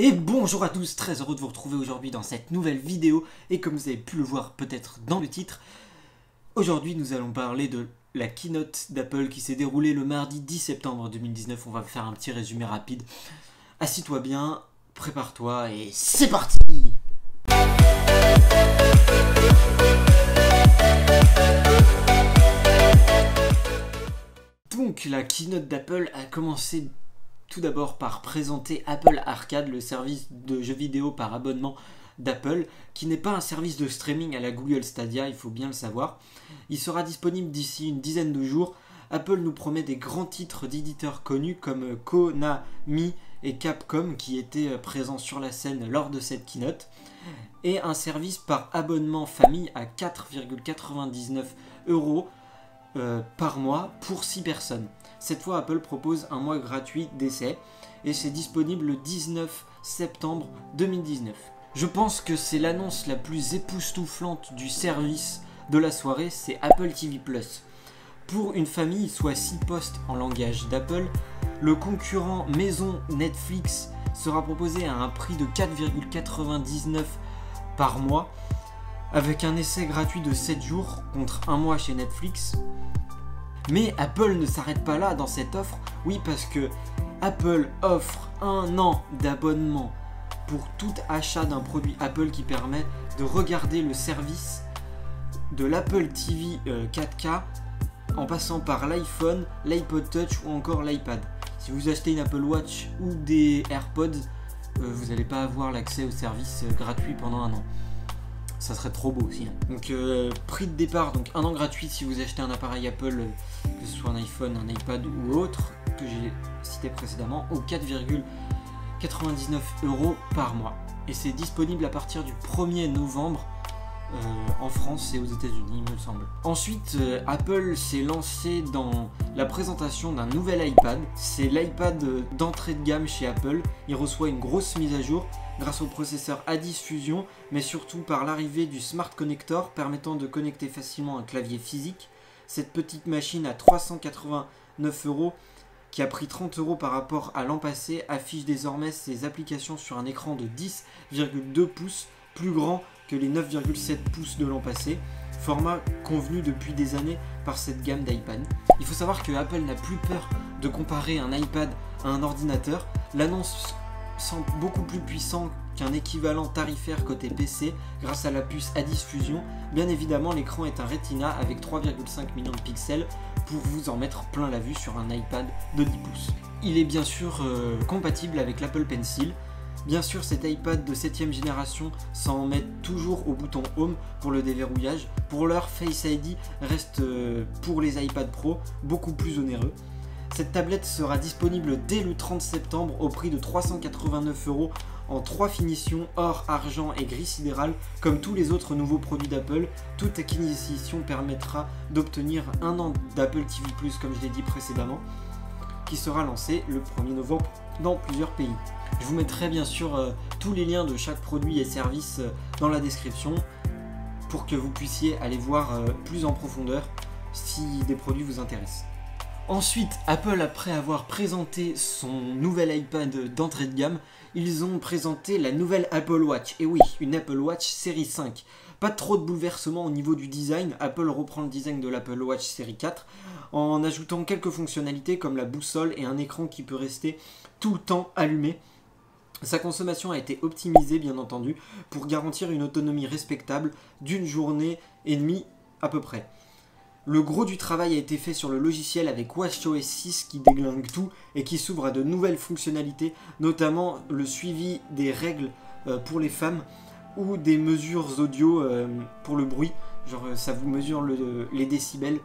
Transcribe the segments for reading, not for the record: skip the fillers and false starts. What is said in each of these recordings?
Et bonjour à tous, très heureux de vous retrouver aujourd'hui dans cette nouvelle vidéo. Et comme vous avez pu le voir peut-être dans le titre, aujourd'hui nous allons parler de la keynote d'Apple qui s'est déroulée le mardi 10 septembre 2019. On va faire un petit résumé rapide. Assis-toi bien, prépare-toi et c'est parti! Donc la keynote d'Apple a commencé tout d'abord par présenter Apple Arcade, le service de jeux vidéo par abonnement d'Apple, qui n'est pas un service de streaming à la Google Stadia, il faut bien le savoir. Il sera disponible d'ici une dizaine de jours. Apple nous promet des grands titres d'éditeurs connus comme Konami et Capcom qui étaient présents sur la scène lors de cette keynote, et un service par abonnement famille à 4,99 € par mois pour 6 personnes. Cette fois, Apple propose un mois gratuit d'essai et c'est disponible le 19 septembre 2019. Je pense que c'est l'annonce la plus époustouflante du service de la soirée, c'est Apple TV+. Pour une famille, soit 6 postes en langage d'Apple, le concurrent maison Netflix sera proposé à un prix de 4,99 € par mois, avec un essai gratuit de 7 jours contre un mois chez Netflix. Mais Apple ne s'arrête pas là dans cette offre, oui, parce que Apple offre un an d'abonnement pour tout achat d'un produit Apple qui permet de regarder le service de l'Apple TV 4K en passant par l'iPhone, l'iPod Touch ou encore l'iPad. Si vous achetez une Apple Watch ou des AirPods, vous n'allez pas avoir l'accès au service gratuit pendant un an. Ça serait trop beau aussi. Donc prix de départ, donc un an gratuit si vous achetez un appareil Apple, que ce soit un iPhone, un iPad ou autre, que j'ai cité précédemment, au 4,99 € par mois. Et c'est disponible à partir du 1er novembre en France et aux États-Unis, il me semble. Ensuite, Apple s'est lancé dans la présentation d'un nouvel iPad. C'est l'iPad d'entrée de gamme chez Apple. Il reçoit une grosse mise à jour grâce au processeur A10 Fusion, mais surtout par l'arrivée du Smart Connector permettant de connecter facilement un clavier physique. Cette petite machine à 389 €, qui a pris 30 € par rapport à l'an passé, affiche désormais ses applications sur un écran de 10,2 pouces, plus grand que les 9,7 pouces de l'an passé, format convenu depuis des années par cette gamme d'iPad. Il faut savoir que Apple n'a plus peur de comparer un iPad à un ordinateur. L'annonce semble beaucoup plus puissant qu'un équivalent tarifaire côté PC grâce à la puce A10 Fusion. Bien évidemment, l'écran est un Retina avec 3,5 millions de pixels pour vous en mettre plein la vue sur un iPad de 10 pouces. Il est bien sûr compatible avec l'Apple Pencil. Bien sûr, cet iPad de 7ème génération s'en met toujours au bouton Home pour le déverrouillage. Pour l'heure, Face ID reste pour les iPad Pro beaucoup plus onéreux. Cette tablette sera disponible dès le 30 septembre au prix de 389 € en 3 finitions, or, argent et gris sidéral. Comme tous les autres nouveaux produits d'Apple, toute acquisition permettra d'obtenir un an d'Apple TV+, comme je l'ai dit précédemment, qui sera lancé le 1er novembre dans plusieurs pays. Je vous mettrai bien sûr tous les liens de chaque produit et service dans la description pour que vous puissiez aller voir plus en profondeur si des produits vous intéressent. Ensuite, Apple, après avoir présenté son nouvel iPad d'entrée de gamme, ils ont présenté la nouvelle Apple Watch. Et oui, une Apple Watch série 5. Pas trop de bouleversements au niveau du design. Apple reprend le design de l'Apple Watch série 4 en ajoutant quelques fonctionnalités comme la boussole et un écran qui peut rester tout le temps allumé. Sa consommation a été optimisée, bien entendu, pour garantir une autonomie respectable d'une journée et demie à peu près. Le gros du travail a été fait sur le logiciel avec WatchOS 6 qui déglingue tout et qui s'ouvre à de nouvelles fonctionnalités, notamment le suivi des règles pour les femmes ou des mesures audio pour le bruit. Genre ça vous mesure les décibels.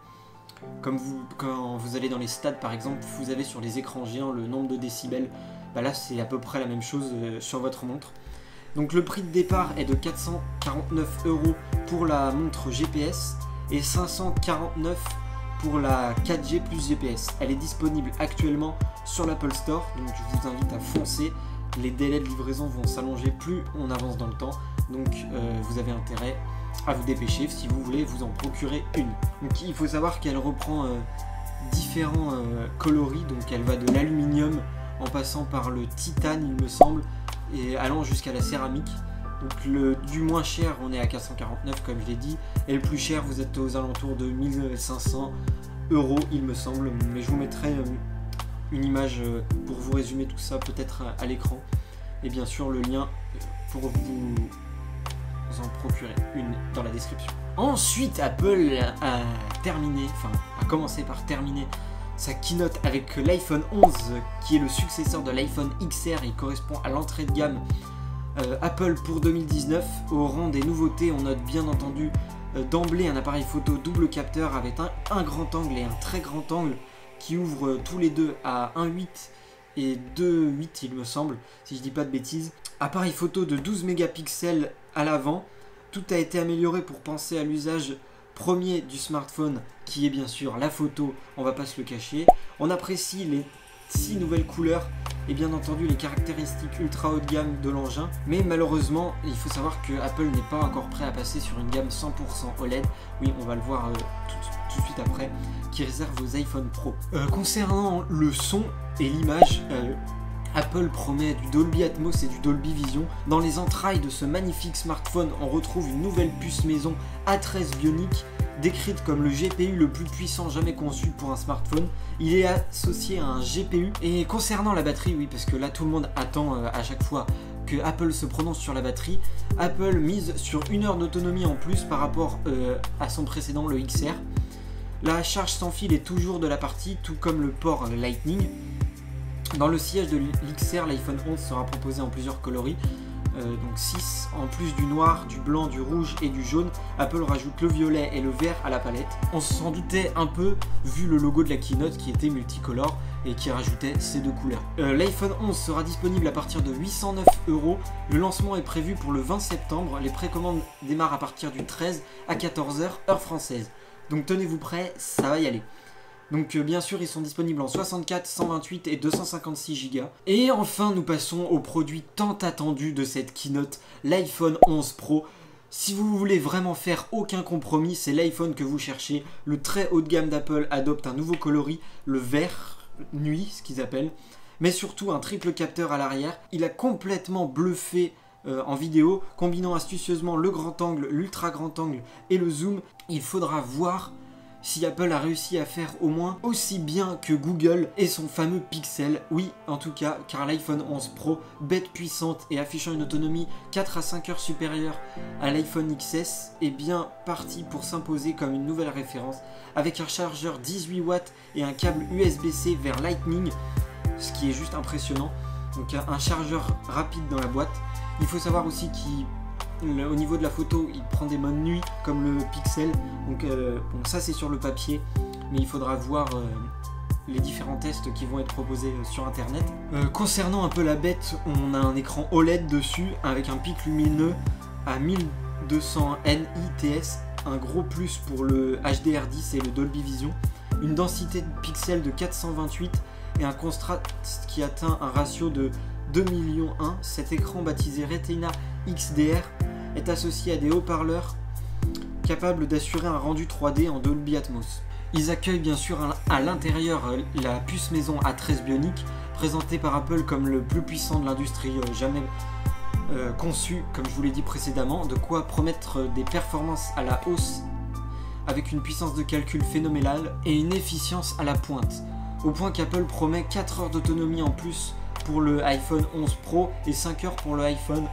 Comme quand vous allez dans les stades par exemple, vous avez sur les écrans géants le nombre de décibels. Bah là c'est à peu près la même chose sur votre montre. Donc le prix de départ est de 449 € pour la montre GPS et 549 pour la 4G plus GPS. Elle est disponible actuellement sur l'Apple Store, donc je vous invite à foncer. Les délais de livraison vont s'allonger plus on avance dans le temps, donc vous avez intérêt à vous dépêcher si vous voulez vous en procurer une. Donc il faut savoir qu'elle reprend différents coloris, donc elle va de l'aluminium en passant par le titane il me semble, et allant jusqu'à la céramique. Donc du moins cher, on est à 449 comme je l'ai dit, et le plus cher, vous êtes aux alentours de 1500 € il me semble, mais je vous mettrai une image pour vous résumer tout ça peut-être à l'écran, et bien sûr le lien pour vous en procurer une dans la description. Ensuite, Apple a commencé par terminer sa keynote avec l'iPhone 11 qui est le successeur de l'iPhone XR. Il correspond à l'entrée de gamme Apple pour 2019. Au rang des nouveautés, on note bien entendu d'emblée un appareil photo double capteur avec un grand angle et un très grand angle qui ouvrent tous les deux à 1.8 et 2.8 il me semble, si je dis pas de bêtises. Appareil photo de 12 mégapixels à l'avant. Tout a été amélioré pour penser à l'usage premier du smartphone qui est bien sûr la photo, on va pas se le cacher. On apprécie les 6 nouvelles couleurs et bien entendu les caractéristiques ultra haut de gamme de l'engin, mais malheureusement il faut savoir que Apple n'est pas encore prêt à passer sur une gamme 100% OLED, oui on va le voir tout de suite après, qui réserve aux iPhone Pro. Concernant le son et l'image, Apple promet du Dolby Atmos et du Dolby Vision. Dans les entrailles de ce magnifique smartphone, on retrouve une nouvelle puce maison A13 Bionic, décrite comme le GPU le plus puissant jamais conçu pour un smartphone. Il est associé à un GPU. Et concernant la batterie, oui, parce que là tout le monde attend à chaque fois que Apple se prononce sur la batterie, Apple mise sur 1 heure d'autonomie en plus par rapport à son précédent, le XR. La charge sans fil est toujours de la partie, tout comme le port Lightning. Dans le sillage de l'XR, l'iPhone 11 sera proposé en plusieurs coloris, donc 6. En plus du noir, du blanc, du rouge et du jaune, Apple rajoute le violet et le vert à la palette. On s'en doutait un peu vu le logo de la keynote qui était multicolore et qui rajoutait ces deux couleurs. L'iPhone 11 sera disponible à partir de 809 €. Le lancement est prévu pour le 20 septembre. Les précommandes démarrent à partir du 13 à 14 h heure française. Donc tenez-vous prêts, ça va y aller. Donc bien sûr ils sont disponibles en 64, 128 et 256 Go. Et enfin nous passons au produit tant attendu de cette keynote, l'iPhone 11 Pro. Si vous voulez vraiment faire aucun compromis, c'est l'iPhone que vous cherchez. Le très haut de gamme d'Apple adopte un nouveau coloris, le vert nuit, ce qu'ils appellent, mais surtout un triple capteur à l'arrière. Il a complètement bluffé en vidéo, combinant astucieusement le grand angle, l'ultra grand angle et le zoom. Il faudra voir si Apple a réussi à faire au moins aussi bien que Google et son fameux Pixel. Oui, en tout cas, car l'iPhone 11 Pro, bête puissante et affichant une autonomie 4 à 5 heures supérieure à l'iPhone XS, est bien parti pour s'imposer comme une nouvelle référence, avec un chargeur 18 watts et un câble USB-C vers Lightning, ce qui est juste impressionnant. Donc un chargeur rapide dans la boîte. Il faut savoir aussi qu'au niveau de la photo, il prend des modes nuit comme le Pixel. Donc bon, ça c'est sur le papier, mais il faudra voir les différents tests qui vont être proposés sur internet. Concernant un peu la bête, on a un écran OLED dessus avec un pic lumineux à 1200 nits, un gros plus pour le HDR10 et le Dolby Vision, une densité de pixels de 428 et un contraste qui atteint un ratio de 2 millions 1. Cet écran baptisé Retina XDR est associé à des haut-parleurs capables d'assurer un rendu 3D en Dolby Atmos. Ils accueillent bien sûr à l'intérieur la puce maison A13 Bionic, présentée par Apple comme le plus puissant de l'industrie jamais conçu, comme je vous l'ai dit précédemment, de quoi promettre des performances à la hausse avec une puissance de calcul phénoménale et une efficience à la pointe, au point qu'Apple promet 4 heures d'autonomie en plus pour le iPhone 11 Pro et 5 heures pour le iPhone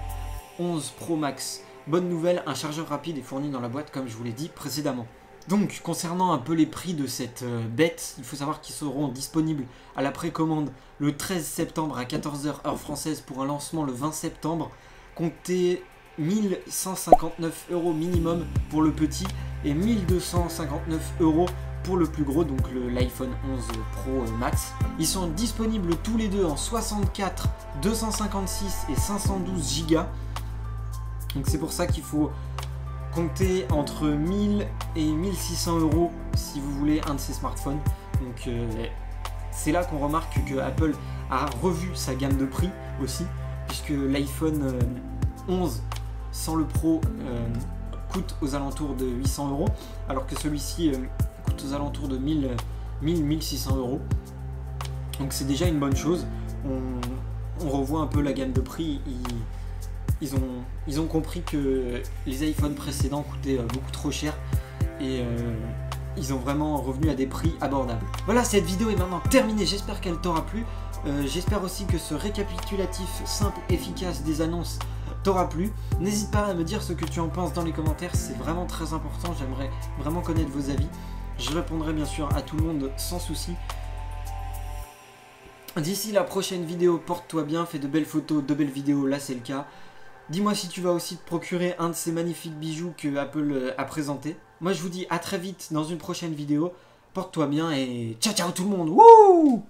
11 Pro Max. Bonne nouvelle, un chargeur rapide est fourni dans la boîte comme je vous l'ai dit précédemment. Donc concernant un peu les prix de cette bête, il faut savoir qu'ils seront disponibles à la précommande le 13 septembre à 14 h heure française pour un lancement le 20 septembre. Comptez 1159 € minimum pour le petit et 1259 € pour le plus gros, donc l'iPhone 11 Pro Max. Ils sont disponibles tous les deux en 64, 256 et 512 Go. Donc c'est pour ça qu'il faut compter entre 1000 et 1600 € si vous voulez un de ces smartphones. Donc c'est là qu'on remarque que Apple a revu sa gamme de prix aussi, puisque l'iPhone 11 sans le Pro coûte aux alentours de 800 €, alors que celui-ci coûte aux alentours de 1600 €. Donc c'est déjà une bonne chose. on revoit un peu la gamme de prix. Ils ont compris que les iPhones précédents coûtaient beaucoup trop cher et ils ont vraiment revenu à des prix abordables. Voilà, cette vidéo est maintenant terminée, j'espère qu'elle t'aura plu. J'espère aussi que ce récapitulatif simple, efficace des annonces t'aura plu. N'hésite pas à me dire ce que tu en penses dans les commentaires, c'est vraiment très important, j'aimerais vraiment connaître vos avis. Je répondrai bien sûr à tout le monde sans souci. D'ici la prochaine vidéo, porte-toi bien, fais de belles photos, de belles vidéos, là c'est le cas. Dis-moi si tu vas aussi te procurer un de ces magnifiques bijoux que Apple a présenté. Moi je vous dis à très vite dans une prochaine vidéo. Porte-toi bien et ciao ciao tout le monde. Wouh!